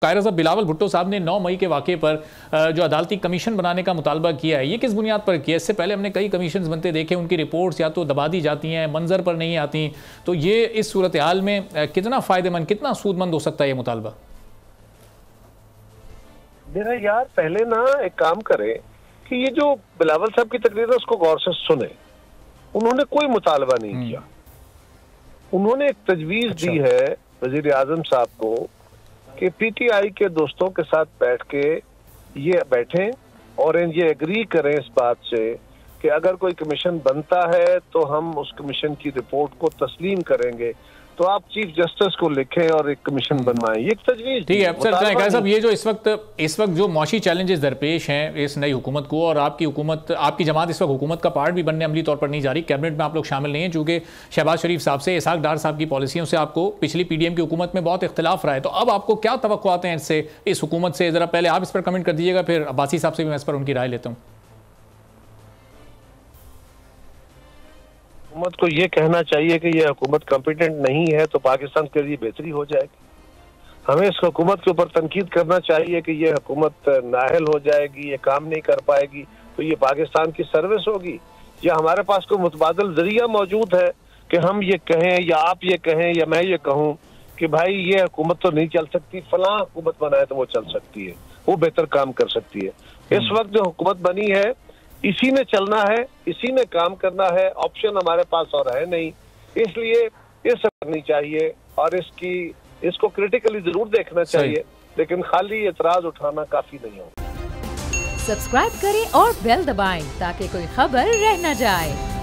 कायरा साहब, बिलावल भुट्टो साहब ने 9 मई के वाक़े पर जो अदालती कमीशन बनाने का मुतालबा किया है, ये किस बुनियाद पर किया? इससे पहले हमने कई कमीशन बनते देखे, उनकी रिपोर्ट्स या तो दबा दी जाती हैं, मंजर पर नहीं आती। तो ये इस सूरत हाल में कितना फ़ायदेमंद, कितना सूदमंद हो सकता है ये मुतालबा? मेरा यार पहले ना एक काम करे कि ये जो बिलावल साहब की तकरीर है उसको गौर से सुने। उन्होंने कोई मुतालबा नहीं किया, उन्होंने एक तजवीज़ दी है वज़ीर आज़म साहब को कि पीटीआई के दोस्तों के साथ बैठ के ये बैठें और ये एग्री करें इस बात से कि अगर कोई कमीशन बनता है तो हम उस कमीशन की रिपोर्ट को तस्लीम करेंगे, तो आप चीफ जस्टिस को लिखें और एक कमीशन बनवाएं। ये एक ठीक है सर। कायरा साहब, ये जो इस वक्त जो मौशी चैलेंजेस दरपेश हैं इस नई हुकूमत को, और आपकी हुकूमत, आपकी जमात इस वक्त हुकूमत का पार्ट भी बनने अमली तौर पर नहीं जा रही, कैबिनेट में आप लोग शामिल नहीं हैं, चूंकि शहबाज शरीफ साहब से, इसहाक डार साहब की पॉलिसियों से आपको पिछली पीडीएम की हुकूमत में बहुत इख्तिलाफ रहा है। तो अब आपको क्या तवक्कुआत हैं इससे, इस हुकूमत से? जरा पहले आप इस पर कमेंट कर दीजिएगा, फिर अब्बासी साहब से भी मैं इस पर उनकी राय लेता हूँ। हुकूमत को ये कहना चाहिए कि ये हुकूमत कॉम्पिटेंट नहीं है तो पाकिस्तान के लिए बेहतरी हो जाएगी। हमें इस हुकूमत के ऊपर तनकीद करना चाहिए कि ये हुकूमत नाअहल हो जाएगी, ये काम नहीं कर पाएगी, तो ये पाकिस्तान की सर्विस होगी। या हमारे पास कोई मुतबादल जरिया मौजूद है कि हम ये कहें या आप ये कहें या मैं ये कहूँ कि भाई ये हुकूमत तो नहीं चल सकती, फलां हुकूमत बनाए तो वो चल सकती है, वो बेहतर काम कर सकती है। इस वक्त जो हुकूमत बनी है इसी में चलना है, इसी में काम करना है, ऑप्शन हमारे पास और है नहीं, इसलिए ये सब करनी चाहिए और इसको क्रिटिकली जरूर देखना चाहिए, लेकिन खाली एतराज उठाना काफी नहीं होगा। सब्सक्राइब करें और बेल दबाएं ताकि कोई खबर रह न जाए।